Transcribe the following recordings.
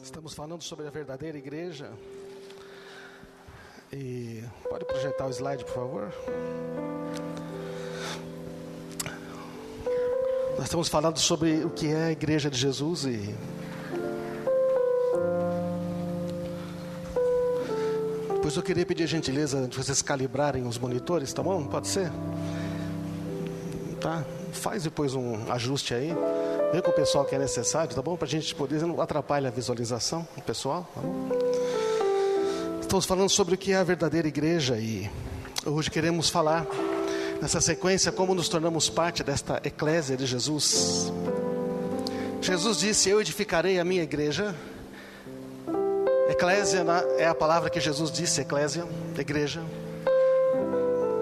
Estamos falando sobre a verdadeira igreja. E pode projetar o slide, por favor. Nós estamos falando sobre o que é a igreja de Jesus e depois eu queria pedir a gentileza de vocês calibrarem os monitores, tá bom? Pode ser? Tá? Faz depois um ajuste aí. Vê com o pessoal que é necessário, tá bom? Para a gente poder, não atrapalha a visualização do pessoal, tá bom? Estamos falando sobre o que é a verdadeira igreja e hoje queremos falar nessa sequência como nos tornamos parte desta eclésia de Jesus. Jesus disse: eu edificarei a minha igreja. Eclésia é a palavra que Jesus disse, eclésia, igreja,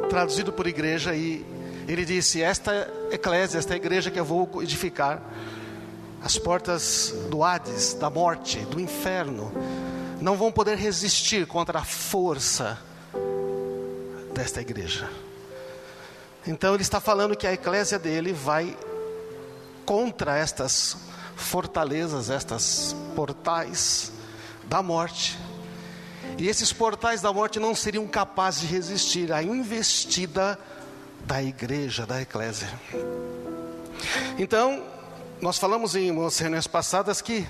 traduzido por igreja, e ele disse: esta eclésia, esta igreja que eu vou edificar, as portas do Hades, da morte, do inferno, não vão poder resistir contra a força desta igreja. Então ele está falando que a eclésia dele vai contra estas fortalezas, estas portais da morte. E esses portais da morte não seriam capazes de resistir à investida da igreja, da eclésia. Então, nós falamos em umas reuniões passadas que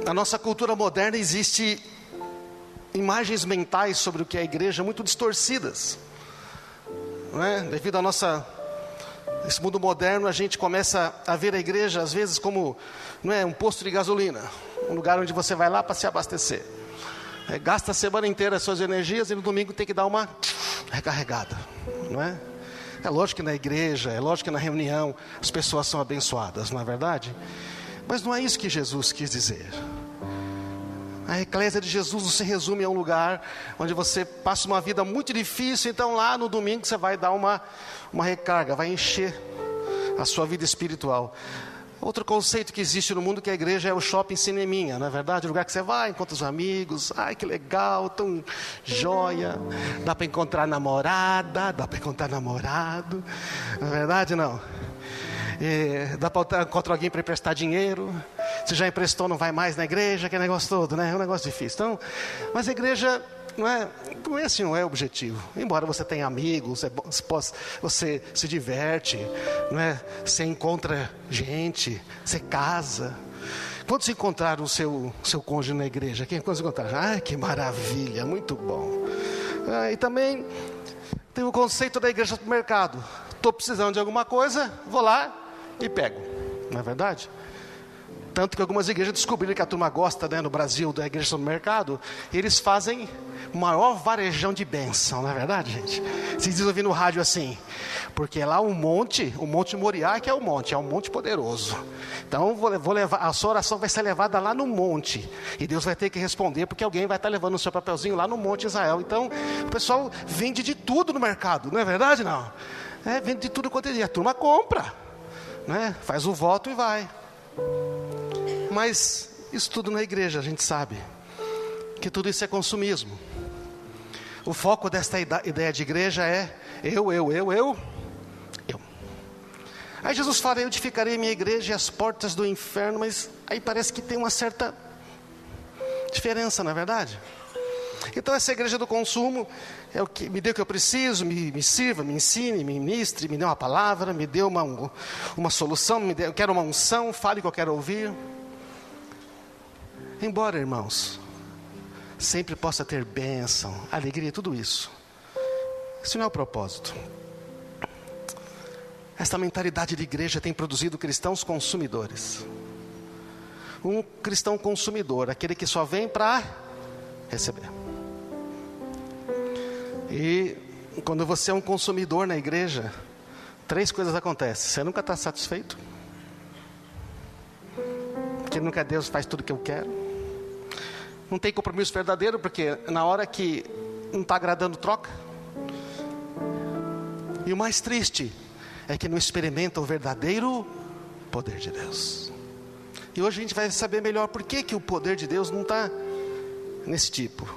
na nossa cultura moderna existe imagens mentais sobre o que é a igreja muito distorcidas, não é? Devido a esse mundo moderno, a gente começa a ver a igreja às vezes como, não é, um posto de gasolina, um lugar onde você vai lá para se abastecer. Gasta a semana inteira as suas energias e no domingo tem que dar uma recarregada, não é? É lógico que na igreja, é lógico que na reunião as pessoas são abençoadas, não é verdade? Mas não é isso que Jesus quis dizer. A eclésia de Jesus não se resume a um lugar onde você passa uma vida muito difícil, então lá no domingo você vai dar uma recarga, vai encher a sua vida espiritual. Outro conceito que existe no mundo que a igreja é o shopping cineminha, não é verdade? O lugar que você vai, encontra os amigos, ai que legal, tão joia, dá para encontrar namorada, dá para encontrar namorado, não é verdade? Não. Dá para encontrar alguém para emprestar dinheiro. Se já emprestou, não vai mais na igreja, que é negócio todo, né? É um negócio difícil. Então, mas a igreja não é assim, não é o objetivo. Embora você tenha amigos, você se diverte, não é? Você encontra gente, você casa. Quando se encontrar o seu cônjuge na igreja, quando se encontrar? Ai, que maravilha, muito bom. E também tem o conceito da igreja do mercado. Estou precisando de alguma coisa, vou lá e pego, não é verdade? Tanto que algumas igrejas descobriram que a turma gosta, né, no Brasil, da igreja do mercado, e eles fazem o maior varejão de bênção, não é verdade, gente? Vocês dizem ouvir no rádio assim, porque lá o monte Moriá, que é um monte poderoso. Então vou levar, a sua oração vai ser levada lá no monte, e Deus vai ter que responder, porque alguém vai estar levando o seu papelzinho lá no monte Israel. Então o pessoal vende de tudo no mercado, não é verdade? Não. Vende de tudo quanto é dia, a turma compra, né? Faz o voto e vai. Mas isso tudo na igreja, a gente sabe que tudo isso é consumismo. O foco desta ideia de igreja é eu. Aí Jesus fala: eu edificarei minha igreja e as portas do inferno. Mas aí parece que tem uma certa diferença, não é verdade? Então essa igreja do consumo é o que me dê o que eu preciso, me sirva, me ensine, me ministre, me dê uma palavra, me dê uma solução, eu quero uma unção, fale o que eu quero ouvir. Embora, irmãos, sempre possa ter bênção, alegria, tudo isso, isso não é o propósito. Esta mentalidade de igreja tem produzido cristãos consumidores. Um cristão consumidor, aquele que só vem para receber. E quando você é um consumidor na igreja, 3 coisas acontecem. Você nunca está satisfeito, porque nunca Deus faz tudo o que eu quero. Não tem compromisso verdadeiro, porque na hora que não está agradando, troca. E o mais triste é que não experimenta o verdadeiro poder de Deus. E hoje a gente vai saber melhor por que o poder de Deus não está nesse tipo.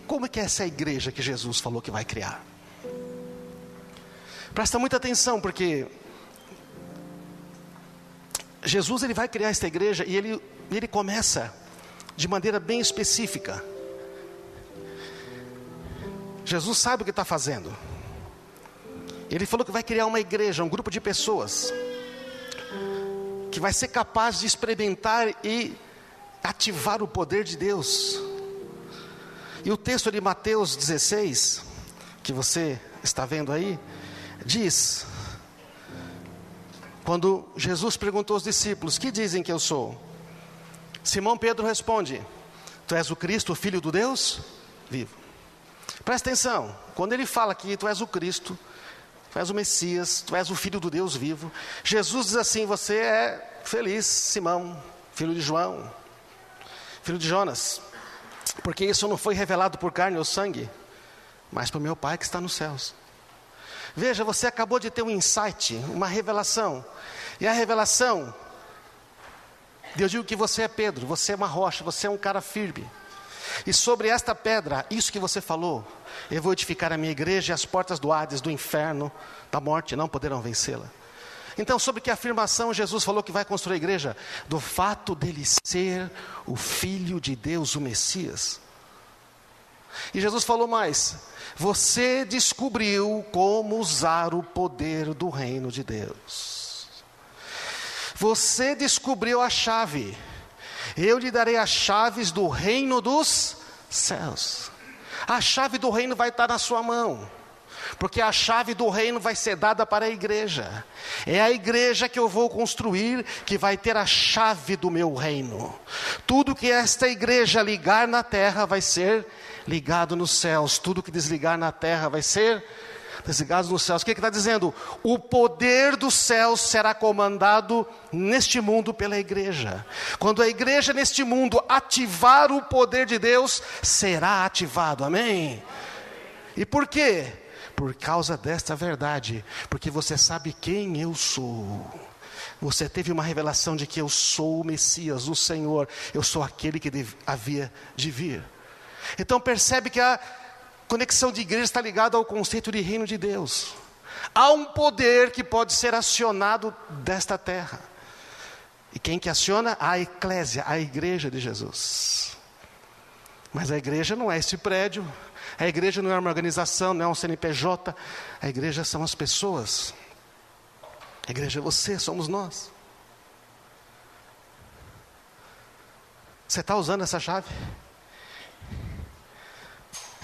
Como que é essa igreja que Jesus falou que vai criar? Presta muita atenção, porque Jesus ele vai criar esta igreja e ele começa de maneira bem específica. Jesus sabe o que está fazendo. Ele falou que vai criar uma igreja, um grupo de pessoas que vai ser capaz de experimentar e ativar o poder de Deus. E o texto de Mateus 16, que você está vendo aí, diz: quando Jesus perguntou aos discípulos: que dizem que eu sou? Simão Pedro responde: tu és o Cristo, o Filho do Deus vivo. Presta atenção, quando ele fala que tu és o Cristo, tu és o Messias, tu és o Filho do Deus vivo, Jesus diz assim: você é feliz, Simão, filho de João, filho de Jonas, porque isso não foi revelado por carne ou sangue, mas por meu Pai que está nos céus. Veja, você acabou de ter um insight, uma revelação, e a revelação, eu digo que você é Pedro, você é uma rocha, você é um cara firme, e sobre esta pedra, isso que você falou, eu vou edificar a minha igreja, e as portas do Hades, do inferno, da morte não poderão vencê-la. Então, sobre que afirmação Jesus falou que vai construir a igreja? Do fato dele ser o Filho de Deus, o Messias. E Jesus falou mais: você descobriu como usar o poder do reino de Deus. Você descobriu a chave. Eu lhe darei as chaves do reino dos céus. A chave do reino vai estar na sua mão, porque a chave do reino vai ser dada para a igreja. É a igreja que eu vou construir que vai ter a chave do meu reino. Tudo que esta igreja ligar na terra vai ser ligado nos céus. Tudo que desligar na terra vai ser desligado nos céus. O que está dizendo? O poder dos céus será comandado neste mundo pela igreja. Quando a igreja neste mundo ativar o poder de Deus, será ativado. Amém? E por quê? Por causa desta verdade, porque você sabe quem eu sou. Você teve uma revelação de que eu sou o Messias, o Senhor. Eu sou aquele que havia de vir. Então percebe que a conexão de igreja está ligada ao conceito de reino de Deus. Há um poder que pode ser acionado desta terra. E quem que aciona? A eclésia, a igreja de Jesus. Mas a igreja não é esse prédio. A igreja não é uma organização, não é um CNPJ. A igreja são as pessoas. A igreja é você, somos nós. Você está usando essa chave?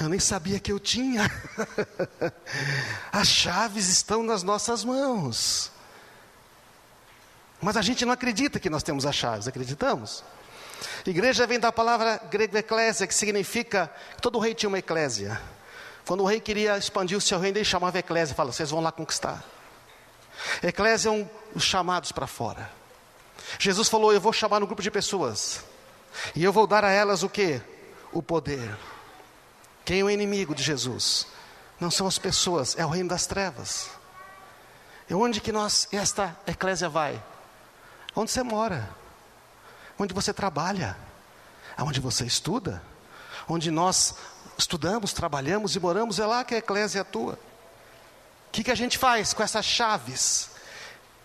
Eu nem sabia que eu tinha. As chaves estão nas nossas mãos. Mas a gente não acredita que nós temos as chaves, acreditamos? Igreja vem da palavra grega eclésia, que significa, todo rei tinha uma eclésia. Quando o rei queria expandir o seu reino, ele chamava eclésia e falava: vocês vão lá conquistar. Eclésia é os chamados para fora. Jesus falou: eu vou chamar um grupo de pessoas, e eu vou dar a elas o quê? O poder. Quem é o inimigo de Jesus? Não são as pessoas, é o reino das trevas. E onde que esta eclésia vai? Onde você mora, onde você trabalha, onde você estuda, onde nós estudamos, trabalhamos e moramos, é lá que a eclésia atua. O que a gente faz com essas chaves?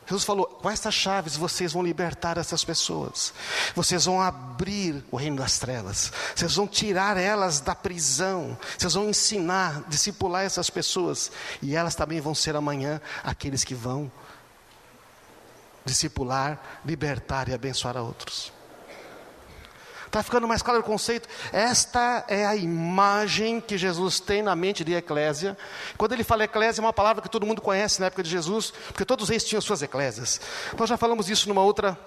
Jesus falou: com essas chaves vocês vão libertar essas pessoas. Vocês vão abrir o reino das trevas. Vocês vão tirar elas da prisão. Vocês vão ensinar, discipular essas pessoas. E elas também vão ser amanhã aqueles que vão discipular, libertar e abençoar a outros. Está ficando mais claro o conceito? Esta é a imagem que Jesus tem na mente de eclésia. Quando ele fala eclésia, é uma palavra que todo mundo conhece na época de Jesus, porque todos eles tinham suas eclésias. Nós já falamos isso numa outra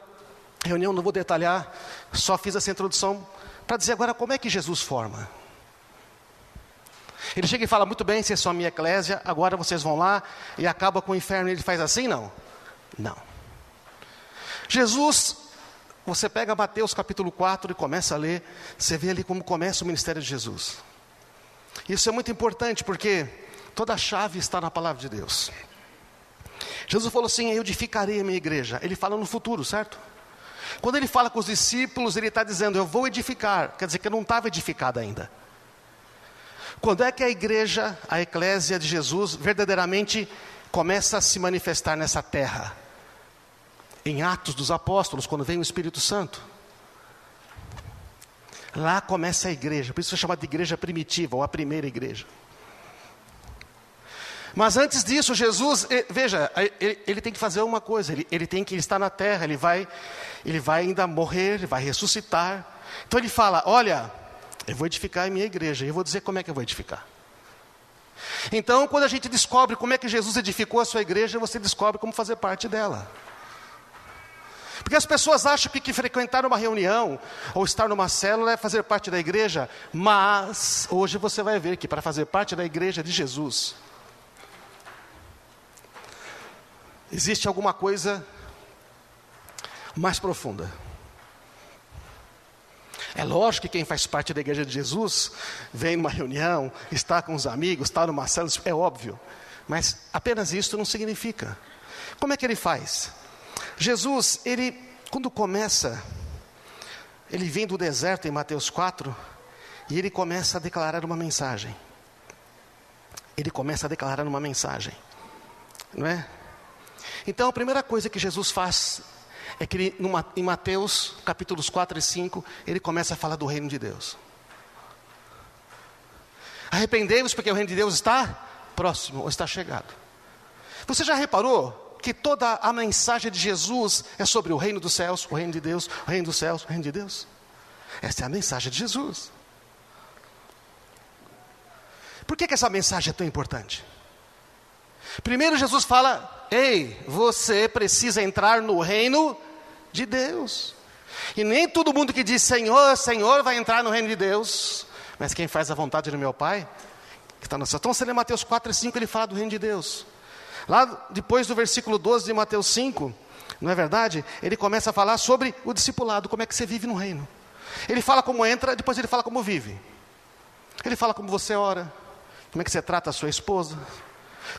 reunião, não vou detalhar, só fiz essa introdução para dizer agora como é que Jesus forma. Ele chega e fala: muito bem, vocês são a minha eclésia, agora vocês vão lá e acaba com o inferno. Ele faz assim? Não. Não. Jesus... Você pega Mateus capítulo 4 e começa a ler, você vê ali como começa o ministério de Jesus. Isso é muito importante porque toda a chave está na palavra de Deus. Jesus falou assim: eu edificarei a minha igreja. Ele fala no futuro, certo? Quando ele fala com os discípulos, ele está dizendo: eu vou edificar. Quer dizer que não estava edificada ainda. Quando é que a igreja, a eclésia de Jesus, verdadeiramente começa a se manifestar nessa terra? em Atos dos Apóstolos, quando vem o Espírito Santo. Lá começa a igreja, por isso é chamada de igreja primitiva, ou a primeira igreja. Mas antes disso, Jesus, veja, ele tem que fazer uma coisa, ele tem que estar na terra, ele vai ainda morrer, ele vai ressuscitar. Então ele fala, olha, eu vou edificar a minha igreja, e eu vou dizer como é que eu vou edificar. Então, quando a gente descobre como é que Jesus edificou a sua igreja, você descobre como fazer parte dela. Porque as pessoas acham que frequentar uma reunião, ou estar numa célula é fazer parte da igreja, mas hoje você vai ver que para fazer parte da igreja de Jesus, existe alguma coisa mais profunda. É lógico que quem faz parte da igreja de Jesus, vem numa reunião, está com os amigos, está numa célula, é óbvio. Mas apenas isso não significa. Como é que ele faz? Jesus, quando começa, ele vem do deserto em Mateus 4, e ele começa a declarar uma mensagem. Ele começa a declarar uma mensagem, não é? Então a primeira coisa que Jesus faz é que ele, em Mateus capítulos 4 e 5, ele começa a falar do reino de Deus. Arrependei-vos porque o reino de Deus está próximo, ou está chegado. Você já reparou que toda a mensagem de Jesus é sobre o reino dos céus, o reino de Deus, o reino dos céus, o reino de Deus? Essa é a mensagem de Jesus. Por que essa mensagem é tão importante? Primeiro Jesus fala, ei, você precisa entrar no reino de Deus. E nem todo mundo que diz Senhor, Senhor vai entrar no reino de Deus, mas quem faz a vontade do meu Pai, que está no céu. Então você lê Mateus 4 e 5, ele fala do reino de Deus. Lá depois do versículo 12 de Mateus 5, não é verdade? Ele começa a falar sobre o discipulado, como é que você vive no reino. Ele fala como entra, depois ele fala como vive. Ele fala como você ora, como é que você trata a sua esposa,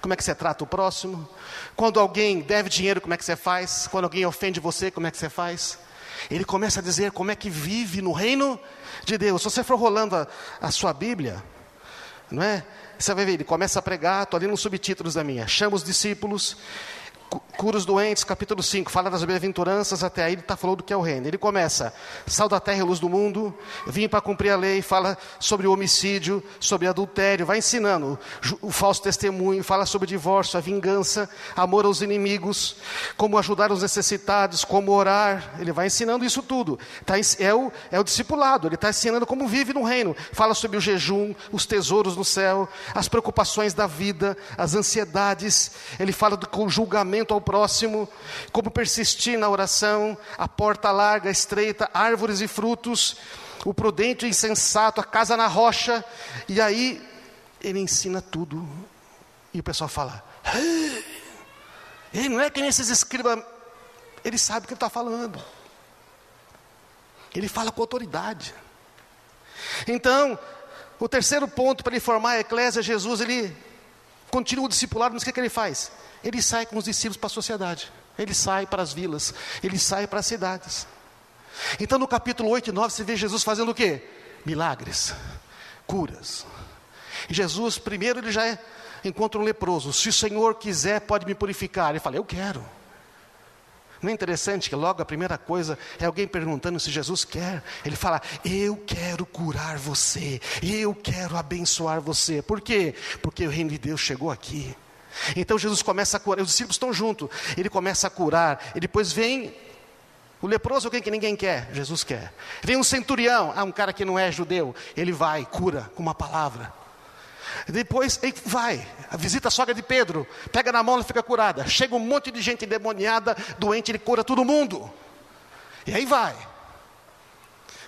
como é que você trata o próximo. Quando alguém deve dinheiro, como é que você faz? Quando alguém ofende você, como é que você faz? Ele começa a dizer como é que vive no reino de Deus. Se você for rolando a sua Bíblia, não é? Você vai ver, ele começa a pregar, estou ali nos subtítulos da minha. Chama os discípulos, cura os doentes, capítulo 5, fala das bem-aventuranças, até aí ele está falando do que é o reino. Ele começa, sal da terra e luz do mundo, vim para cumprir a lei, fala sobre o homicídio, sobre adultério, vai ensinando o falso testemunho, fala sobre o divórcio, a vingança, amor aos inimigos, como ajudar os necessitados, como orar, ele vai ensinando isso tudo. É o discipulado, ele está ensinando como vive no reino, fala sobre o jejum, os tesouros no céu, as preocupações da vida, as ansiedades, ele fala do julgamento ao próximo, como persistir na oração, a porta larga, estreita, árvores e frutos, o prudente e insensato, a casa na rocha. E aí ele ensina tudo, e o pessoal fala, ele não é que nem esses escribas, ele sabe o que ele está falando, ele fala com autoridade. Então o terceiro ponto para ele formar a eclésia, Jesus, ele continua o discipulado, mas o que ele faz? Ele sai com os discípulos para a sociedade, ele sai para as vilas, ele sai para as cidades. Então no capítulo 8 e 9 você vê Jesus fazendo o quê? Milagres, curas. E Jesus, primeiro ele já encontra um leproso, se o Senhor quiser pode me purificar. Ele fala, eu quero. Não é interessante que logo a primeira coisa é alguém perguntando se Jesus quer? Ele fala, eu quero curar você, eu quero abençoar você. Por quê? Porque o reino de Deus chegou aqui. Então Jesus começa a curar, os discípulos estão juntos, ele começa a curar, e depois vem o leproso, alguém que ninguém quer, Jesus quer. Vem um centurião, um cara que não é judeu, ele vai, cura com uma palavra. Depois ele vai, visita a sogra de Pedro, pega na mão, ela fica curada. Chega um monte de gente endemoniada, doente, ele cura todo mundo. E aí vai.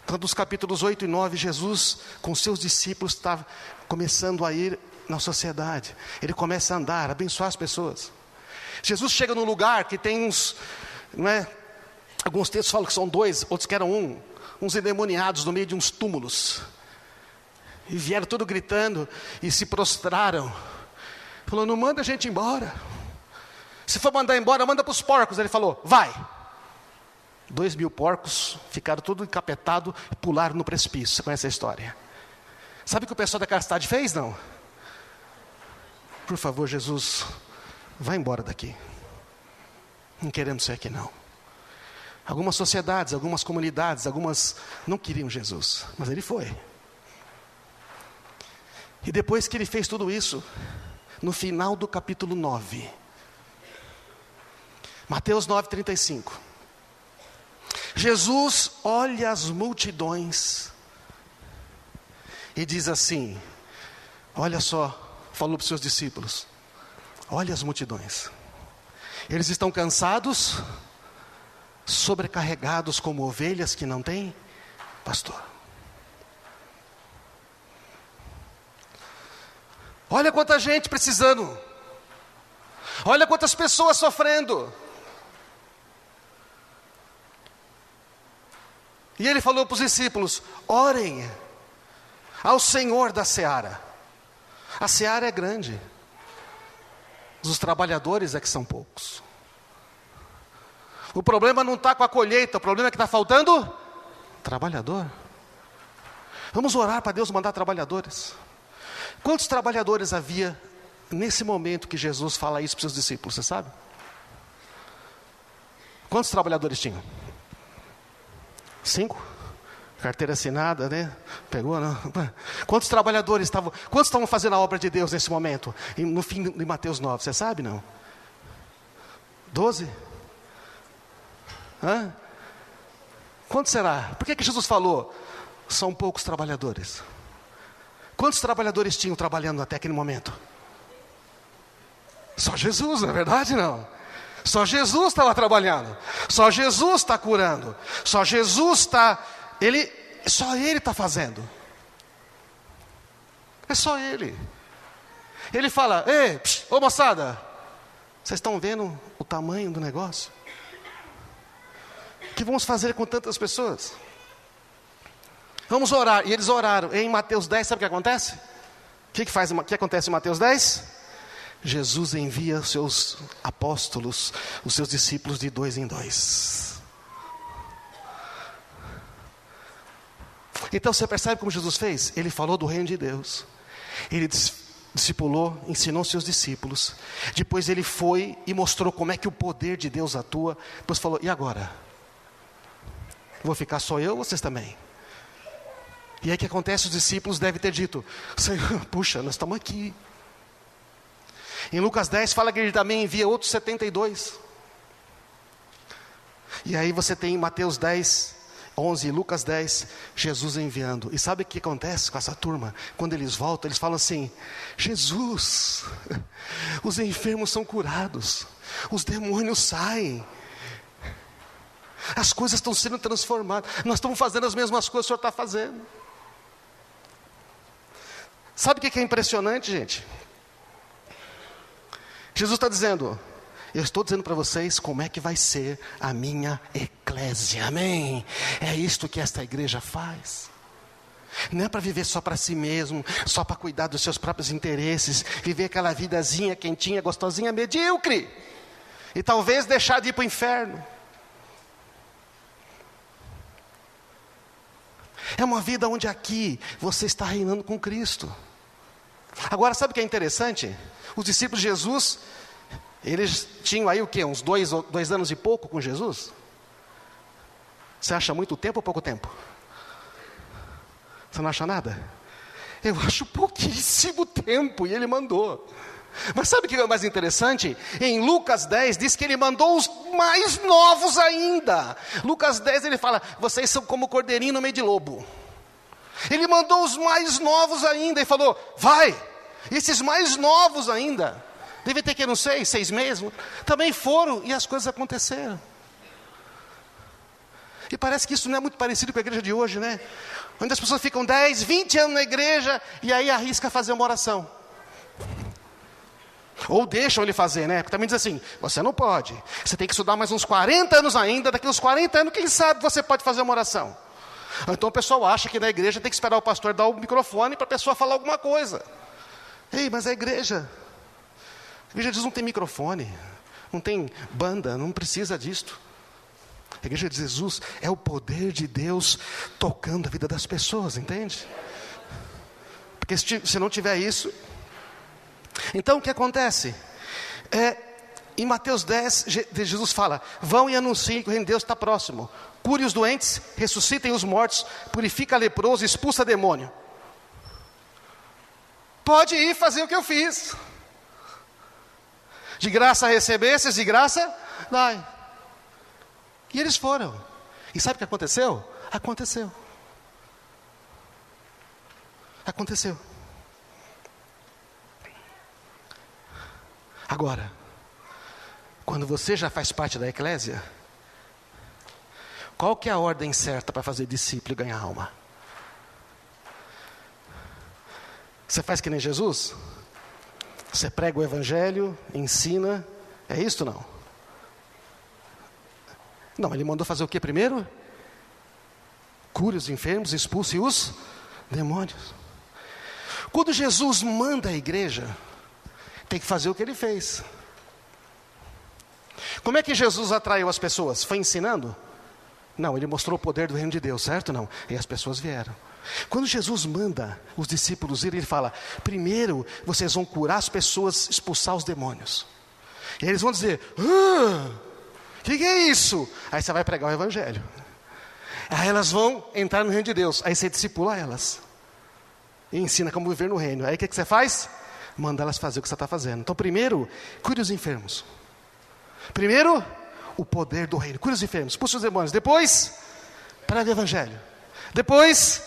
Então dos capítulos 8 e 9, Jesus com seus discípulos está começando a ir na sociedade. Ele começa a andar, abençoar as pessoas. Jesus chega num lugar que tem uns, não é? Alguns textos falam que são 2, outros que eram uns endemoniados no meio de uns túmulos. E vieram tudo gritando e se prostraram. Falou, não manda a gente embora. Se for mandar embora, manda para os porcos. Ele falou, vai. 2.000 porcos ficaram tudo encapetados e pularam no precipício. Você conhece a história? Sabe o que o pessoal daquela cidade fez? Não. Por favor, Jesus, vai embora daqui. Não queremos ser aqui não. Algumas sociedades, algumas comunidades, algumas não queriam Jesus, mas ele foi. E depois que ele fez tudo isso, no final do capítulo 9, Mateus 9:35, Jesus olha as multidões e diz assim, olha só, falou para os seus discípulos, olha as multidões, eles estão cansados, sobrecarregados como ovelhas que não têm pastor. Olha quanta gente precisando, olha quantas pessoas sofrendo. E ele falou para os discípulos, orem ao Senhor da seara. A seara é grande, os trabalhadores é que são poucos. O problema não está com a colheita, o problema é que está faltando trabalhador. Vamos orar para Deus mandar trabalhadores. Quantos trabalhadores havia nesse momento que Jesus fala isso para os seus discípulos, você sabe? Quantos trabalhadores tinham? 5? Carteira assinada, né? Pegou, não? Quantos trabalhadores estavam? Quantos estavam fazendo a obra de Deus nesse momento? No fim de Mateus 9, você sabe, não? 12? Hã? Quantos será? Por que Jesus falou? São poucos trabalhadores. Quantos trabalhadores tinham trabalhando até aquele momento? Só Jesus, não é verdade, não? Só Jesus estava trabalhando. Só Jesus está curando. Só Jesus está... Só Ele está fazendo. É só Ele. Ele fala, ei, ô moçada, vocês estão vendo o tamanho do negócio? O que vamos fazer com tantas pessoas? Vamos orar. E eles oraram. Em Mateus 10, sabe o que acontece? O que acontece em Mateus 10? Jesus envia os seus apóstolos, os seus discípulos de 2 em 2. Então você percebe como Jesus fez? Ele falou do reino de Deus. Ele discipulou, ensinou seus discípulos. Depois ele foi e mostrou como é que o poder de Deus atua. Depois falou, e agora? Vou ficar só eu ou vocês também? E aí o que acontece? Os discípulos devem ter dito, Senhor, puxa, nós estamos aqui. Em Lucas 10 fala que ele também envia outros 72. E aí você tem em Mateus 10, 11 e Lucas 10, Jesus enviando. E sabe o que acontece com essa turma? Quando eles voltam, eles falam assim, Jesus, os enfermos são curados, os demônios saem. As coisas estão sendo transformadas. Nós estamos fazendo as mesmas coisas que o Senhor está fazendo. Sabe o que é impressionante, gente? Jesus está dizendo, eu estou dizendo para vocês como é que vai ser a minha eclésia, amém? É isto que esta igreja faz. Não é para viver só para si mesmo, só para cuidar dos seus próprios interesses, viver aquela vidazinha quentinha, gostosinha, medíocre, e talvez deixar de ir para o inferno. É uma vida onde aqui você está reinando com Cristo. Agora sabe o que é interessante? Os discípulos de Jesus, eles tinham aí o quê? Uns 2 anos e pouco com Jesus? Você acha muito tempo ou pouco tempo? Você não acha nada? Eu acho pouquíssimo tempo, e ele mandou. Mas sabe o que é mais interessante? Em Lucas 10 diz que ele mandou os mais novos ainda. Lucas 10 ele fala, vocês são como cordeirinho no meio de lobo. Ele mandou os mais novos ainda e falou, vai. Esses mais novos ainda, devem ter que, não sei, 6 meses, também foram e as coisas aconteceram. E parece que isso não é muito parecido com a igreja de hoje, né? Onde as pessoas ficam 10, 20 anos na igreja e aí arrisca fazer uma oração. Ou deixam ele fazer, né? Porque também diz assim, você não pode. Você tem que estudar mais uns 40 anos ainda. Daqui uns 40 anos, quem sabe você pode fazer uma oração. Então o pessoal acha que na igreja tem que esperar o pastor dar o microfone para a pessoa falar alguma coisa. Ei, mas a igreja de Jesus não tem microfone, não tem banda, não precisa disto. A igreja de Jesus é o poder de Deus tocando a vida das pessoas, entende? Porque se não tiver isso... Então o que acontece? Em Mateus 10, Jesus fala: vão e anunciem que o reino de Deus está próximo. Cure os doentes, ressuscitem os mortos, purifica leproso, expulsa demônio. Pode ir fazer o que eu fiz. De graça recebestes, de graça dai. E eles foram. E sabe o que aconteceu? Aconteceu. Agora, quando você já faz parte da eclésia, qual que é a ordem certa para fazer discípulo e ganhar alma? Você faz que nem Jesus? Você prega o evangelho, ensina, é isso ou não? Não, ele mandou fazer o que primeiro? Cure os enfermos, expulse os demônios. Quando Jesus manda a igreja, tem que fazer o que ele fez. Como é que Jesus atraiu as pessoas? Foi ensinando? Não, ele mostrou o poder do reino de Deus, certo ou não? E as pessoas vieram. Quando Jesus manda os discípulos ir, ele fala: primeiro vocês vão curar as pessoas, expulsar os demônios. E eles vão dizer: que é isso? Aí você vai pregar o evangelho. Aí elas vão entrar no reino de Deus. Aí você discipula elas e ensina como viver no reino. Aí o que você faz? Manda elas fazer o que você está fazendo. Então primeiro, cure os enfermos. Primeiro, o poder do reino. Cure os enfermos, expulse os demônios. Depois, pregue o evangelho. Depois,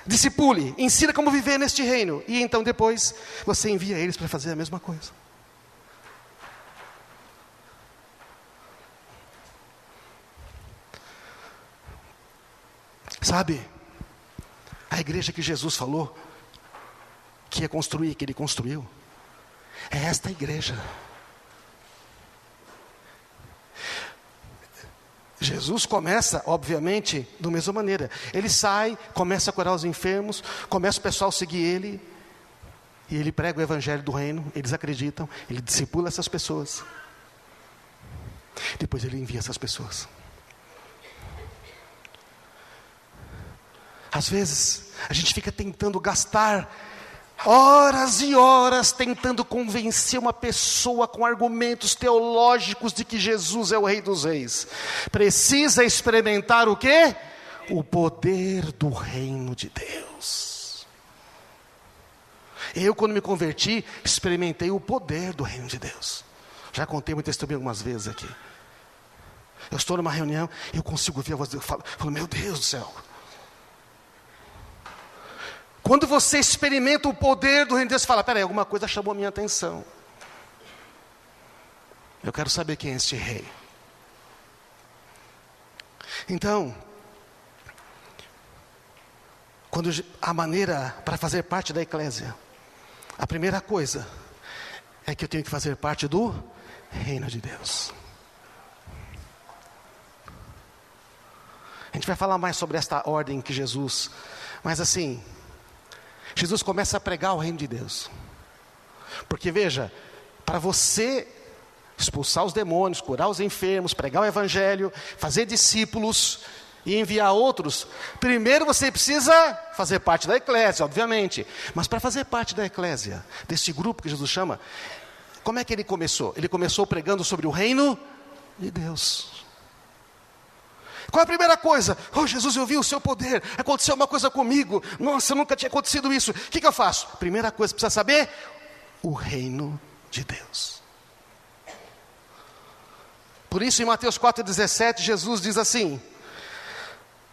discipule, ensina como viver neste reino. E então depois, você envia eles para fazer a mesma coisa. Sabe, a igreja que Jesus falou que ia construir, que ele construiu, é esta igreja. Jesus começa, obviamente, da mesma maneira. Ele sai, começa a curar os enfermos, começa o pessoal a seguir ele, e ele prega o evangelho do reino, eles acreditam, ele discipula essas pessoas. Depois ele envia essas pessoas. Às vezes, a gente fica tentando gastar horas e horas tentando convencer uma pessoa com argumentos teológicos de que Jesus é o Rei dos Reis. Precisa experimentar o quê? O poder do reino de Deus. Eu, quando me converti, experimentei o poder do reino de Deus. Já contei muito testemunho algumas vezes aqui. Eu estou numa reunião e eu consigo ouvir a voz de Deus. Eu falo, meu Deus do céu. Quando você experimenta o poder do reino de Deus, você fala: peraí, alguma coisa chamou a minha atenção. Eu quero saber quem é este rei. Então, quando a maneira para fazer parte da eclésia, a primeira coisa é que eu tenho que fazer parte do reino de Deus. A gente vai falar mais sobre esta ordem que Jesus, mas assim, Jesus começa a pregar o reino de Deus. Porque veja, para você expulsar os demônios, curar os enfermos, pregar o evangelho, fazer discípulos e enviar outros, primeiro você precisa fazer parte da eclésia, obviamente. Mas para fazer parte da eclésia, desse grupo que Jesus chama, como é que ele começou? Ele começou pregando sobre o reino de Deus. Qual é a primeira coisa? Oh, Jesus, eu vi o seu poder, aconteceu uma coisa comigo, nossa, nunca tinha acontecido isso, o que eu faço? Primeira coisa que precisa saber, o reino de Deus. Por isso em Mateus 4,17, Jesus diz assim: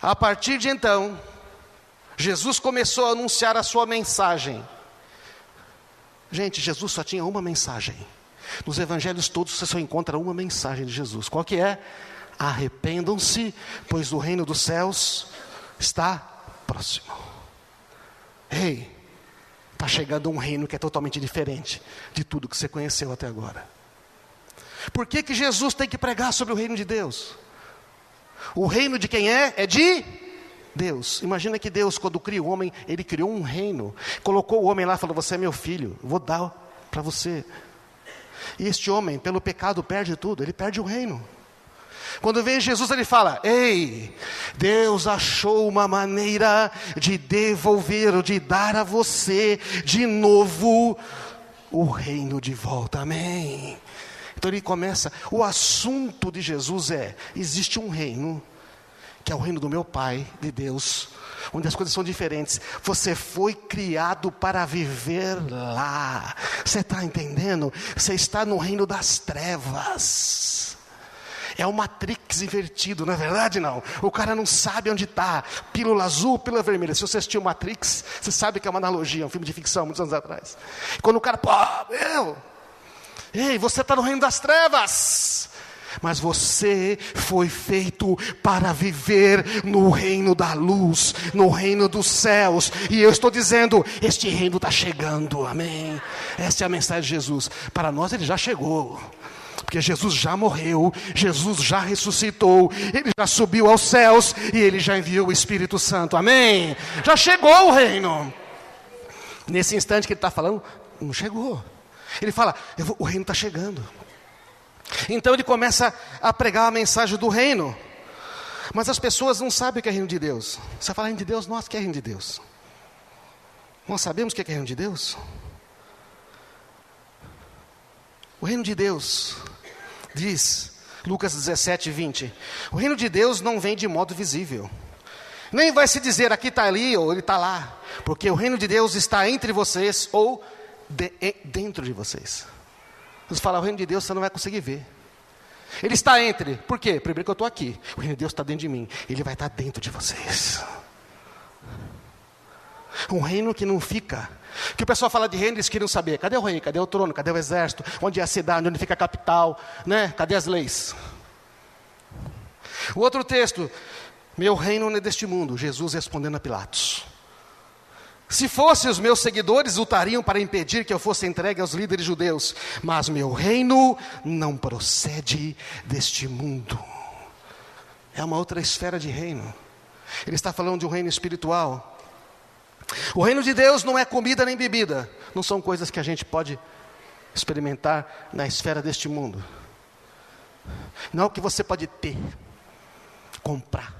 a partir de então, Jesus começou a anunciar a sua mensagem. Gente, Jesus só tinha uma mensagem. Nos evangelhos todos você só encontra uma mensagem de Jesus. Qual que é? Arrependam-se, pois o reino dos céus está próximo. Ei, está chegando um reino que é totalmente diferente de tudo que você conheceu até agora. Por que que Jesus tem que pregar sobre o reino de Deus? O reino de quem é? É de Deus. Imagina que Deus, quando cria o homem, Ele criou um reino. Colocou o homem lá e falou: você é meu filho, vou dar para você. E este homem, pelo pecado, perde tudo, ele perde o reino. Quando vem Jesus, ele fala: ei, Deus achou uma maneira de devolver, ou de dar a você de novo o reino de volta, amém. Então ele começa, o assunto de Jesus existe um reino, que é o reino do meu Pai, de Deus, onde as coisas são diferentes. Você foi criado para viver lá. Você está entendendo? Você está no reino das trevas. É o Matrix invertido, não é verdade? Não. O cara não sabe onde está. Pílula azul, pílula vermelha. Se você assistiu Matrix, você sabe que é uma analogia, um filme de ficção, muitos anos atrás. Quando o cara, ei, você está no reino das trevas. Mas você foi feito para viver no reino da luz, no reino dos céus. E eu estou dizendo, este reino está chegando, amém? Essa é a mensagem de Jesus. Para nós ele já chegou, porque Jesus já morreu, Jesus já ressuscitou, ele já subiu aos céus e ele já enviou o Espírito Santo, amém? Já chegou o reino. Nesse instante que ele está falando, não chegou. Ele fala, o reino está chegando. Então ele começa a pregar a mensagem do reino. Mas as pessoas não sabem o que é reino de Deus. Você fala reino de Deus, nossa, o que é reino de Deus? Nós sabemos o que é reino de Deus? O reino de Deus, diz Lucas 17, 20. O reino de Deus não vem de modo visível. Nem vai se dizer aqui está ali ou ele está lá. Porque o reino de Deus está entre vocês ou dentro de vocês. Você fala, o reino de Deus você não vai conseguir ver. Ele está entre, por quê? Primeiro que eu estou aqui, o reino de Deus está dentro de mim. Ele vai estar dentro de vocês. Um reino que não fica. Que o pessoal fala de reino, eles queriam saber, cadê o rei, cadê o trono, cadê o exército, onde é a cidade, onde fica a capital, né? Cadê as leis? O outro texto, meu reino não é deste mundo. Jesus respondendo a Pilatos. Se fossem os meus seguidores, lutariam para impedir que eu fosse entregue aos líderes judeus. Mas meu reino não procede deste mundo. É uma outra esfera de reino. Ele está falando de um reino espiritual. O reino de Deus não é comida nem bebida. Não são coisas que a gente pode experimentar na esfera deste mundo. Não é o que você pode ter, comprar.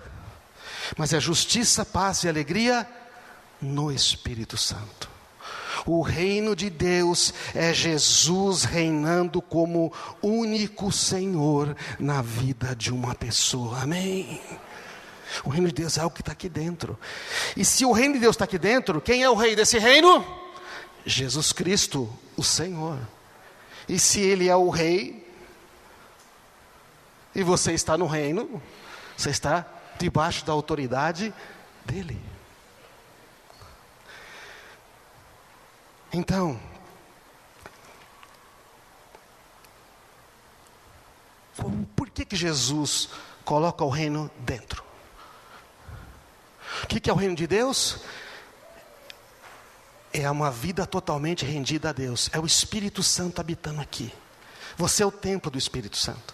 Mas é justiça, paz e alegria no Espírito Santo. O reino de Deus é Jesus reinando como único Senhor na vida de uma pessoa, amém? O reino de Deus é algo que está aqui dentro. E se o reino de Deus está aqui dentro, quem é o rei desse reino? Jesus Cristo, o Senhor. E se Ele é o rei, e você está no reino, você está debaixo da autoridade dEle. Então, por que Jesus coloca o reino dentro? O que é o reino de Deus? É uma vida totalmente rendida a Deus. É o Espírito Santo habitando aqui. Você é o templo do Espírito Santo.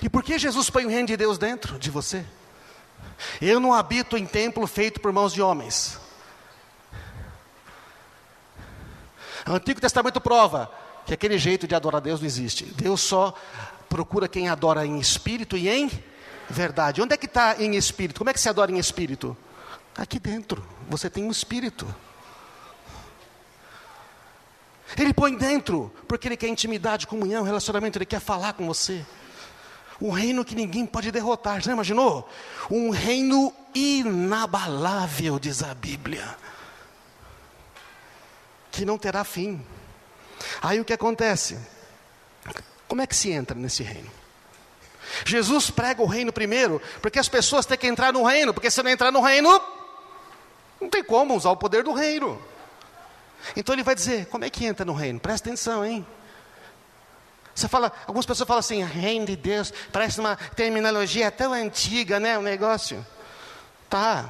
E por que Jesus põe o reino de Deus dentro de você? Eu não habito em templo feito por mãos de homens. O Antigo Testamento prova que aquele jeito de adorar a Deus não existe. Deus só procura quem adora em espírito e em verdade. Onde é que está em espírito? Como é que se adora em espírito? Aqui dentro, você tem um espírito. Ele põe dentro, porque Ele quer intimidade, comunhão, relacionamento, Ele quer falar com você. Um reino que ninguém pode derrotar, já imaginou? Um reino inabalável, diz a Bíblia, que não terá fim. Aí o que acontece? Como é que se entra nesse reino? Jesus prega o reino primeiro, porque as pessoas têm que entrar no reino, porque se não entrar no reino, não tem como usar o poder do reino. Então ele vai dizer, como é que entra no reino? Presta atenção, hein? Você fala, algumas pessoas falam assim, reino de Deus, parece uma terminologia tão antiga, né, o negócio. Tá.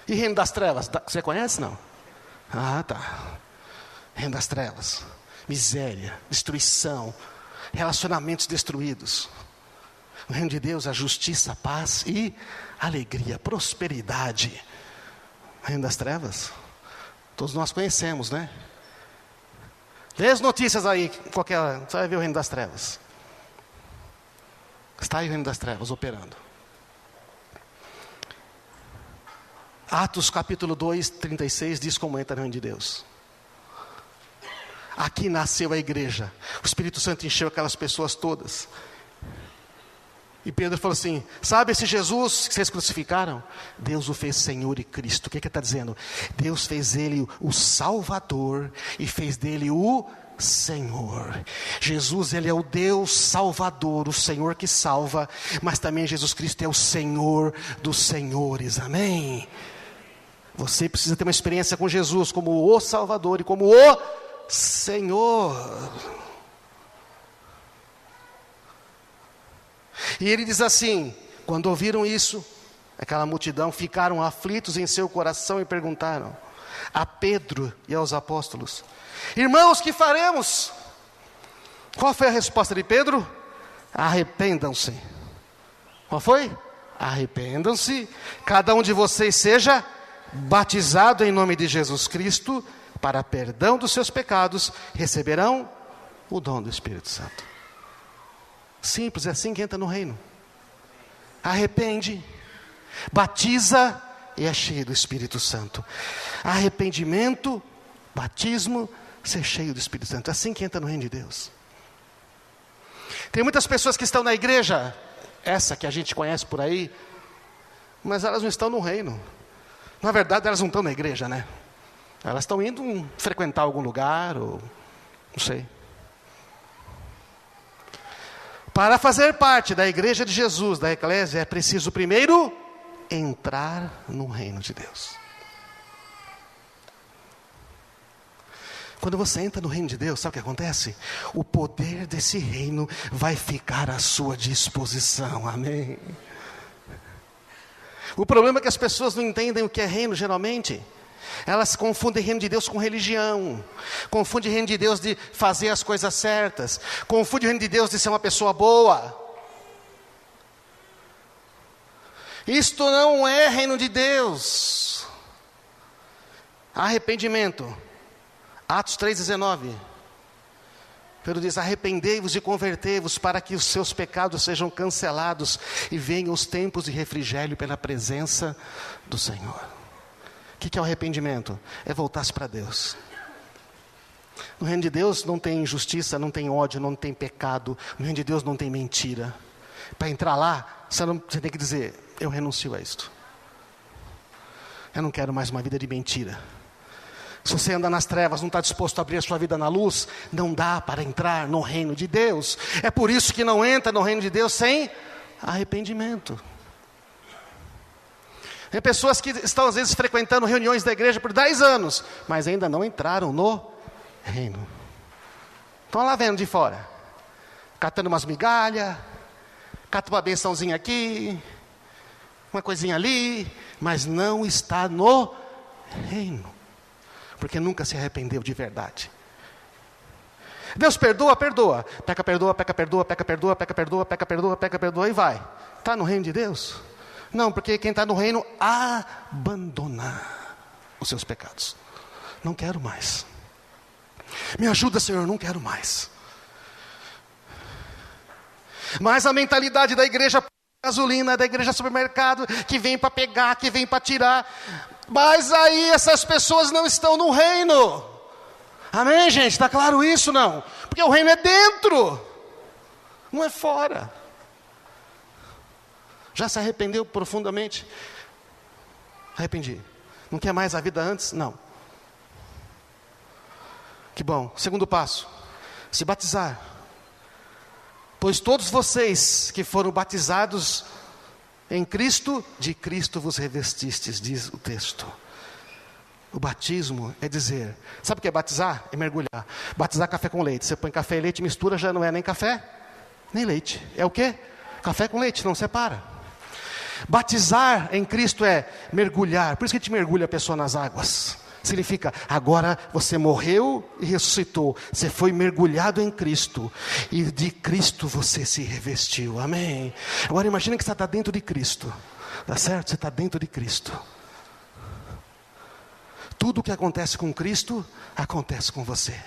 E reino das trevas, você conhece, não? Ah, tá. Reino das trevas, miséria, destruição, relacionamentos destruídos. O reino de Deus, a justiça, a paz e alegria, prosperidade. O reino das trevas, todos nós conhecemos, né? Lê as notícias aí, qualquer, você vai ver o reino das trevas. Está aí o reino das trevas operando. Atos capítulo 2, 36 diz como entra o reino de Deus. Aqui nasceu a igreja. O Espírito Santo encheu aquelas pessoas todas. E Pedro falou assim: sabe esse Jesus que vocês crucificaram? Deus o fez Senhor e Cristo. O que ele está dizendo? Deus fez ele o Salvador e fez dele o Senhor. Jesus, ele é o Deus Salvador, o Senhor que salva, mas também Jesus Cristo é o Senhor dos senhores. Amém? Você precisa ter uma experiência com Jesus como o Salvador e como o Senhor. E ele diz assim: quando ouviram isso, aquela multidão ficaram aflitos em seu coração e perguntaram a Pedro e aos apóstolos: irmãos, que faremos? Qual foi a resposta de Pedro? Arrependam-se. Qual foi? Arrependam-se, cada um de vocês seja batizado em nome de Jesus Cristo para perdão dos seus pecados, receberão o dom do Espírito Santo. Simples, é assim que entra no reino. Arrepende, batiza e é cheio do Espírito Santo. Arrependimento, batismo, ser cheio do Espírito Santo. É assim que entra no reino de Deus. Tem muitas pessoas que estão na igreja, essa que a gente conhece por aí, mas elas não estão no reino. Na verdade, elas não estão na igreja, né? Elas estão indo frequentar algum lugar, ou não sei. Para fazer parte da igreja de Jesus, da eclésia, é preciso primeiro entrar no reino de Deus. Quando você entra no reino de Deus, sabe o que acontece? O poder desse reino vai ficar à sua disposição. Amém? O problema é que as pessoas não entendem o que é reino, geralmente. Elas confundem reino de Deus com religião. Confundem reino de Deus de fazer as coisas certas. Confundem reino de Deus de ser uma pessoa boa. Isto não é reino de Deus. Arrependimento. Atos 3,19. Pedro diz: arrependei-vos e convertei-vos para que os seus pecados sejam cancelados e venham os tempos de refrigério pela presença do Senhor. O que é o arrependimento? É voltar-se para Deus. No reino de Deus não tem injustiça, não tem ódio, não tem pecado. No reino de Deus não tem mentira. Para entrar lá, você tem que dizer: eu renuncio a isto. Eu não quero mais uma vida de mentira. Se você anda nas trevas, não está disposto a abrir a sua vida na luz, não dá para entrar no reino de Deus. É por isso que não entra no reino de Deus sem arrependimento. Tem pessoas que estão às vezes frequentando reuniões da igreja por 10 anos, mas ainda não entraram no reino. Estão lá vendo de fora, catando umas migalhas, cata uma bençãozinha aqui, uma coisinha ali, mas não está no reino, porque nunca se arrependeu de verdade. Deus perdoa, perdoa, peca, perdoa, peca, perdoa, peca, perdoa, peca, perdoa, peca, perdoa, peca, perdoa, e vai. Está no reino de Deus? Não, porque quem está no reino abandona os seus pecados. Não quero mais. Me ajuda, Senhor, não quero mais. Mas a mentalidade da igreja gasolina, da igreja supermercado, que vem para pegar, que vem para tirar. Mas aí essas pessoas não estão no reino. Amém, gente? Está claro isso, não? Porque o reino é dentro, não é fora. Já se arrependeu profundamente? Arrependi. Não quer mais a vida antes? Não. Que bom. Segundo passo: se batizar. Pois todos vocês que foram batizados em Cristo, de Cristo vos revestistes, diz o texto. O batismo é dizer, sabe o que é batizar? É mergulhar. Batizar café com leite. Você põe café e leite, mistura, já não é nem café, nem leite. É o quê? Café com leite, não separa. Batizar em Cristo é mergulhar. Por isso que a gente mergulha a pessoa nas águas. Significa, agora você morreu e ressuscitou. Você foi mergulhado em Cristo. E de Cristo você se revestiu. Amém. Agora imagina que você está dentro de Cristo. Tá certo? Você está dentro de Cristo. Tudo o que acontece com Cristo, acontece com você.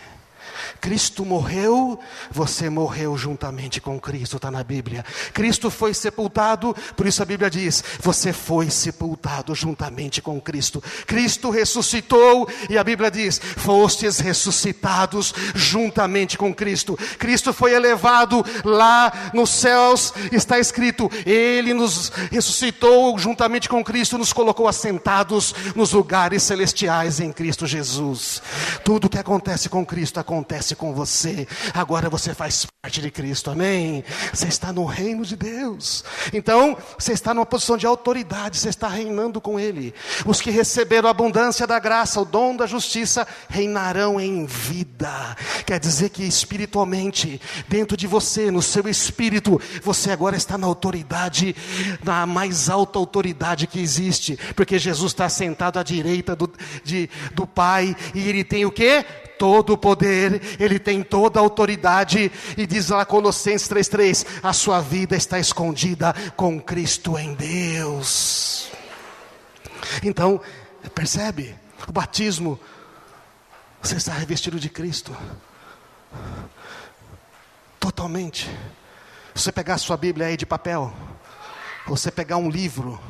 Cristo morreu, você morreu juntamente com Cristo, está na Bíblia. Cristo foi sepultado, por isso a Bíblia diz, você foi sepultado juntamente com Cristo. Cristo ressuscitou, e a Bíblia diz, fostes ressuscitados juntamente com Cristo. Cristo foi elevado lá nos céus, está escrito, Ele nos ressuscitou juntamente com Cristo, nos colocou assentados nos lugares celestiais em Cristo Jesus. Tudo que acontece com Cristo, acontece com você. Agora você faz parte de Cristo, amém? Você está no reino de Deus. Então, você está numa posição de autoridade, você está reinando com Ele. Os que receberam a abundância da graça, o dom da justiça, reinarão em vida. Quer dizer que espiritualmente, dentro de você, no seu espírito, você agora está na autoridade, na mais alta autoridade que existe, porque Jesus está sentado à direita do Pai, e Ele tem o quê? Todo o poder, Ele tem toda a autoridade, e diz lá Colossenses 3:3, a sua vida está escondida com Cristo em Deus. Então, percebe? O batismo, você está revestido de Cristo, totalmente. Se você pegar a sua Bíblia aí de papel, você pegar um livro,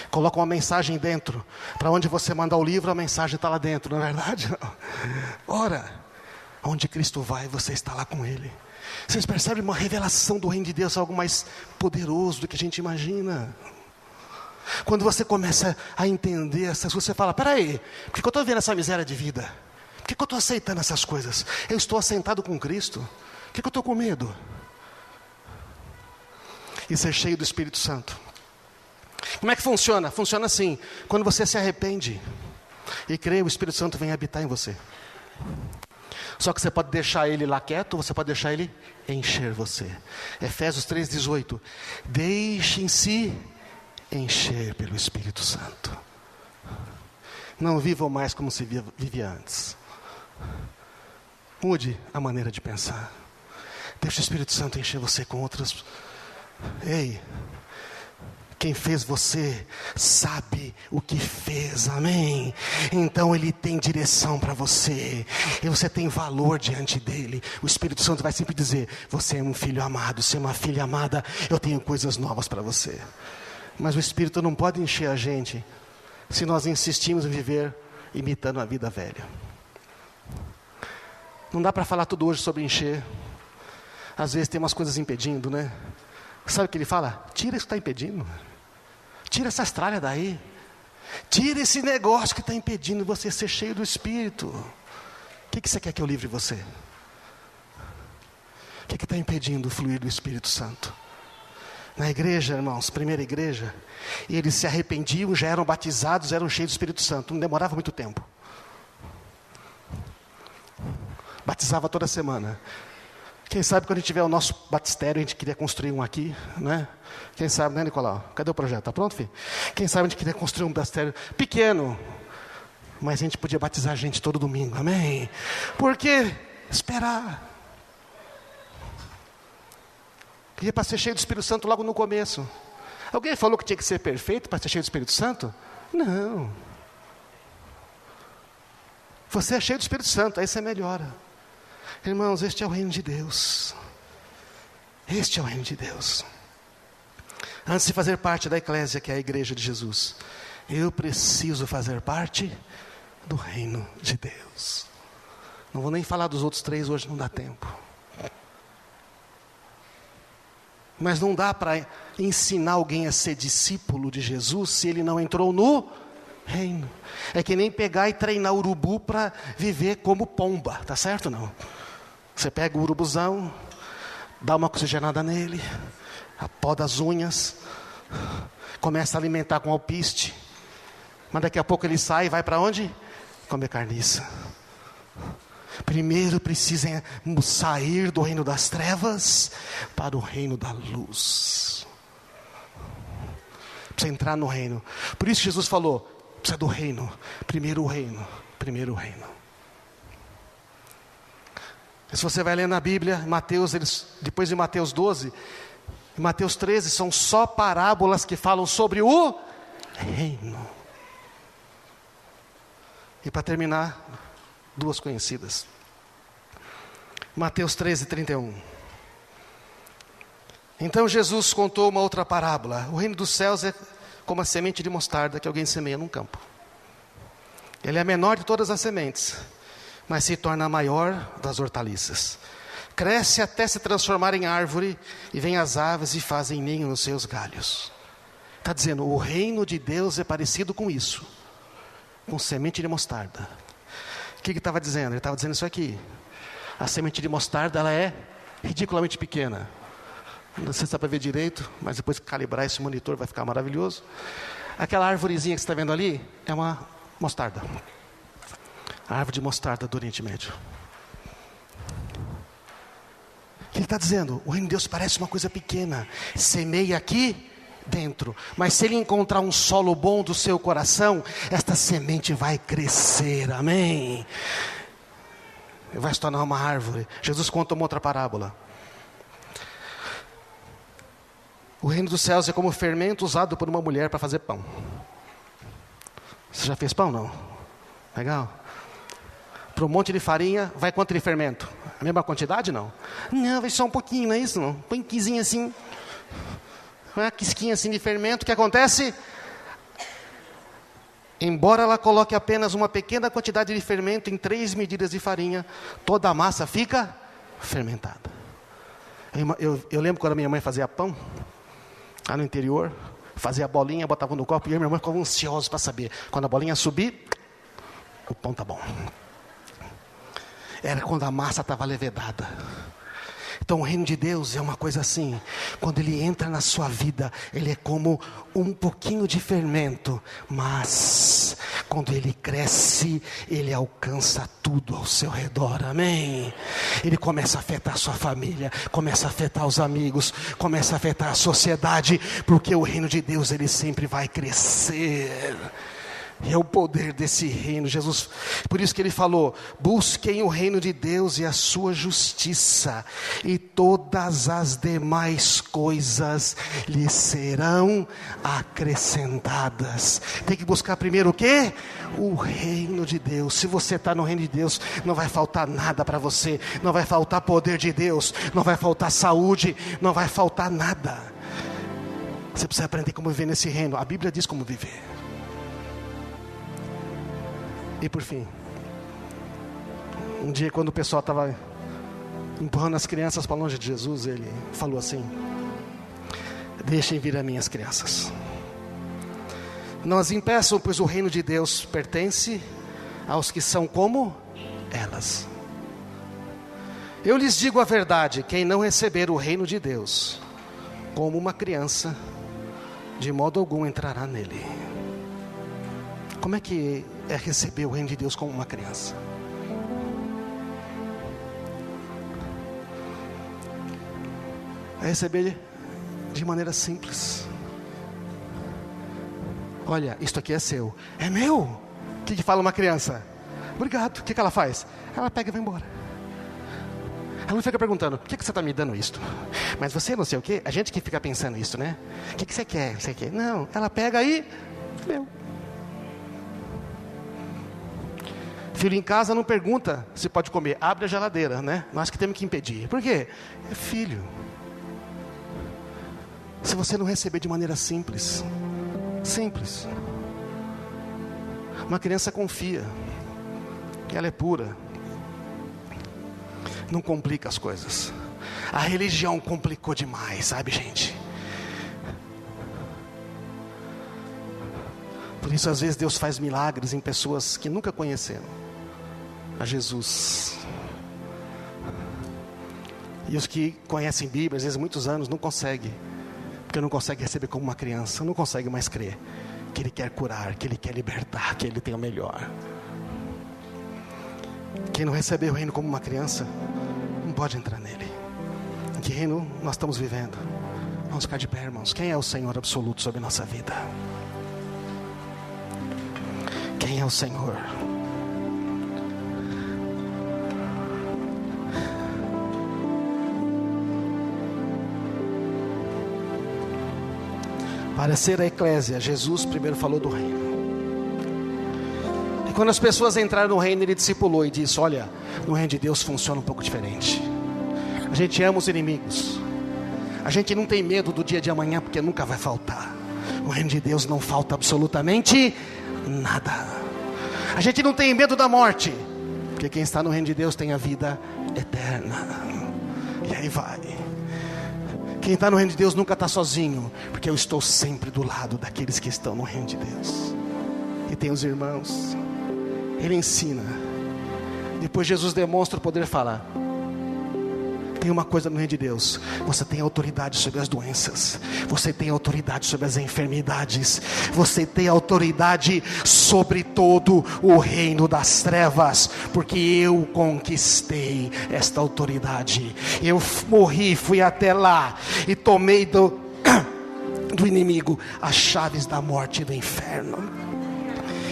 coloca uma mensagem dentro, para onde você mandar o livro, a mensagem está lá dentro, não é verdade? Ora, onde Cristo vai, você está lá com Ele. Vocês percebem uma revelação do reino de Deus, algo mais poderoso do que a gente imagina. Quando você começa a entender essas coisas, você fala, peraí, por que eu estou vendo essa miséria de vida? Por que eu estou aceitando essas coisas? Eu estou assentado com Cristo, por que eu estou com medo? E ser cheio do Espírito Santo. Como é que funciona? Funciona assim, quando você se arrepende e crê, o Espírito Santo vem habitar em você. Só que você pode deixar ele lá quieto, você pode deixar ele encher você. Efésios 3:18, deixem-se encher pelo Espírito Santo. Não vivam mais como se vivia antes. Mude a maneira de pensar. Deixe o Espírito Santo encher você com outras. Ei, quem fez você sabe o que fez, amém? Então Ele tem direção para você, e você tem valor diante dEle. O Espírito Santo vai sempre dizer, você é um filho amado, você é uma filha amada, eu tenho coisas novas para você. Mas o Espírito não pode encher a gente, se nós insistimos em viver imitando a vida velha. Não dá para falar tudo hoje sobre encher. Às vezes tem umas coisas impedindo, né? Sabe o que Ele fala? Tira isso que está impedindo. Tira essas tralhas daí. Tira esse negócio que está impedindo você ser cheio do Espírito. O que você quer que eu livre você? O que está impedindo o fluir do Espírito Santo? Na igreja, irmãos, primeira igreja, eles se arrependiam, já eram batizados, eram cheios do Espírito Santo. Não demorava muito tempo. Batizava toda semana. Quem sabe quando a gente tiver o nosso batistério, a gente queria construir um aqui, né? Quem sabe, né, Nicolau? Cadê o projeto? Está pronto, filho? Quem sabe a gente queria construir um batistério pequeno, mas a gente podia batizar a gente todo domingo, amém? Por que esperar? Queria para ser cheio do Espírito Santo logo no começo. Alguém falou que tinha que ser perfeito para ser cheio do Espírito Santo? Não. Você é cheio do Espírito Santo, aí você melhora. Irmãos, este é o reino de Deus. Este é o reino de Deus. Antes de fazer parte da eclésia, que é a igreja de Jesus, eu preciso fazer parte do reino de Deus. Não vou nem falar dos outros 3, hoje não dá tempo. Mas não dá para ensinar alguém a ser discípulo de Jesus se ele não entrou no reino. É que nem pegar e treinar urubu para viver como pomba, tá certo ou não? Você pega o urubuzão, dá uma oxigenada nele, apoda as unhas, começa a alimentar com alpiste, mas daqui a pouco ele sai e vai para onde? Comer carniça. Primeiro precisa sair do reino das trevas para o reino da luz. Precisa entrar no reino. Por isso Jesus falou, precisa do reino. Primeiro o reino. Primeiro o reino. Se você vai ler na Bíblia, Mateus, depois de Mateus 12, e Mateus 13, são só parábolas que falam sobre o reino. E para terminar, 2 conhecidas. Mateus 13:31. Então Jesus contou uma outra parábola. O reino dos céus é como a semente de mostarda que alguém semeia num campo. Ele é a menor de todas as sementes, mas se torna a maior das hortaliças. Cresce até se transformar em árvore, e vêm as aves e fazem ninho nos seus galhos. Está dizendo, o reino de Deus é parecido com isso, com semente de mostarda. O que ele estava dizendo? Ele estava dizendo isso aqui. A semente de mostarda, ela é ridiculamente pequena. Não sei se dá para ver direito, mas depois que calibrar esse monitor vai ficar maravilhoso. Aquela árvorezinha que você está vendo ali, é uma mostarda. A árvore de mostarda do Oriente Médio. O que ele está dizendo? O reino de Deus parece uma coisa pequena. Semeia aqui dentro, mas se ele encontrar um solo bom do seu coração, esta semente vai crescer, amém? Vai se tornar uma árvore. Jesus conta uma outra parábola. O reino dos céus é como fermento usado por uma mulher para fazer pão. Você já fez pão, não? Legal. Para um monte de farinha, vai quanto de fermento? A mesma quantidade, não? Não, vai só um pouquinho, não é isso, não? Põe um quizinho assim. Uma quisquinha assim de fermento, o que acontece? Embora ela coloque apenas uma pequena quantidade de fermento em 3 medidas de farinha, toda a massa fica fermentada. Eu lembro quando a minha mãe fazia pão, lá no interior, fazia a bolinha, botava no copo, e eu e minha irmã ficavam ansiosos para saber. Quando a bolinha subir, o pão está bom. Era quando a massa estava levedada. Então o reino de Deus é uma coisa assim, quando ele entra na sua vida, ele é como um pouquinho de fermento, mas quando ele cresce, ele alcança tudo ao seu redor, amém? Ele começa a afetar a sua família, começa a afetar os amigos, começa a afetar a sociedade, porque o reino de Deus, ele sempre vai crescer. É o poder desse reino, Jesus, por isso que ele falou, busquem o reino de Deus e a sua justiça, e todas as demais coisas lhes serão acrescentadas. Tem que buscar primeiro o quê? O reino de Deus. Se você está no reino de Deus, não vai faltar nada para você, não vai faltar poder de Deus, não vai faltar saúde, não vai faltar nada. Você precisa aprender como viver nesse reino, a Bíblia diz como viver. E por fim, um dia quando o pessoal estava empurrando as crianças para longe de Jesus, ele falou assim, deixem vir as minhas crianças, não as impeçam, pois o reino de Deus pertence aos que são como elas. Eu lhes digo a verdade, quem não receber o reino de Deus como uma criança, de modo algum entrará nele. Como é que é receber o reino de Deus como uma criança? É receber de maneira simples. Olha, isto aqui é seu. É meu? O que fala uma criança? Obrigado. O que ela faz? Ela pega e vai embora. Ela não fica perguntando, por que você está me dando isto? Mas você não sei o quê? A gente que fica pensando isso, né? O que você quer? Você quer? Não, ela pega aí, meu. Filho em casa não pergunta se pode comer, abre a geladeira, né? Nós que temos que impedir. Por quê? É filho. Se você não receber de maneira simples, uma criança confia, ela é pura, não complica as coisas. A religião complicou demais, sabe, gente? Por isso às vezes Deus faz milagres em pessoas que nunca conheceram a Jesus. E os que conhecem Bíblia, às vezes muitos anos, não conseguem, porque não conseguem receber como uma criança, não conseguem mais crer que Ele quer curar, que Ele quer libertar, que Ele tem o melhor. Quem não receber o reino como uma criança, não pode entrar nele. Em que reino nós estamos vivendo? Vamos ficar de pé, irmãos. Quem é o Senhor absoluto sobre nossa vida? Quem é o Senhor? Para ser a eclésia, Jesus primeiro falou do reino. E quando as pessoas entraram no reino, Ele discipulou e disse, olha, No reino de Deus funciona um pouco diferente. A gente ama os inimigos. A gente não tem medo do dia de amanhã, porque nunca vai faltar. No reino de Deus não falta absolutamente nada. A gente não tem medo da morte, porque quem está no reino de Deus tem a vida eterna. E aí vai. Quem está no reino de Deus nunca está sozinho, porque eu estou sempre do lado daqueles que estão no reino de Deus. E tem os irmãos. Ele ensina. Depois Jesus demonstra o poder, fala: tem uma coisa no reino de Deus: você tem autoridade sobre as doenças, você tem autoridade sobre as enfermidades, você tem autoridade sobre todo o reino das trevas, porque eu conquistei esta autoridade. Eu morri, fui até lá e tomei do inimigo as chaves da morte e do inferno.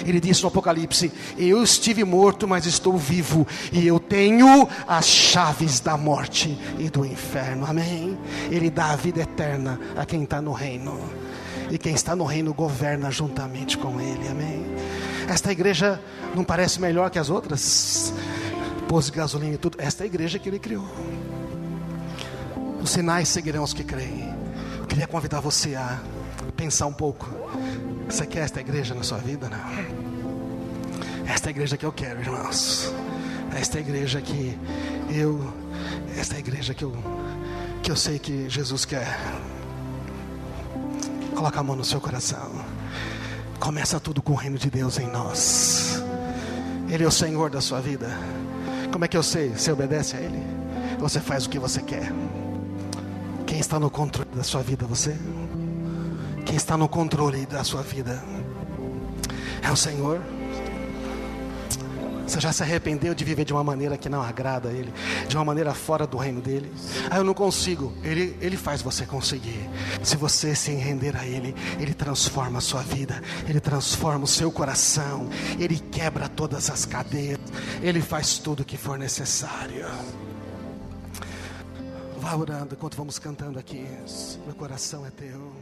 Ele disse no Apocalipse: eu estive morto, mas estou vivo, e eu tenho as chaves da morte e do inferno. Amém? Ele dá a vida eterna a quem está no reino, e quem está no reino governa juntamente com ele. Amém? Esta igreja não parece melhor que as outras? Pôs gasolina e tudo. Esta é a igreja que ele criou. Os sinais seguirão os que creem. Eu queria convidar você a pensar um pouco. Você quer esta igreja na sua vida? Não. Esta é a igreja que eu quero, irmãos. Esta é a igreja que esta é a igreja que eu sei que Jesus quer. Coloca a mão no seu coração. Começa tudo com o reino de Deus em nós. Ele é o Senhor da sua vida. Como é que eu sei? Você obedece a Ele? Você faz o que você quer? Quem está no controle da sua vida? Você? Quem está no controle da sua vida é o Senhor. Você já se arrependeu de viver de uma maneira que não agrada a Ele, de uma maneira fora do reino dEle? Eu não consigo. Ele faz você conseguir. Se você se render a Ele, Ele transforma a sua vida, Ele transforma o seu coração, Ele quebra todas as cadeias, Ele faz tudo o que for necessário. Vá orando enquanto vamos cantando aqui. Meu coração é teu.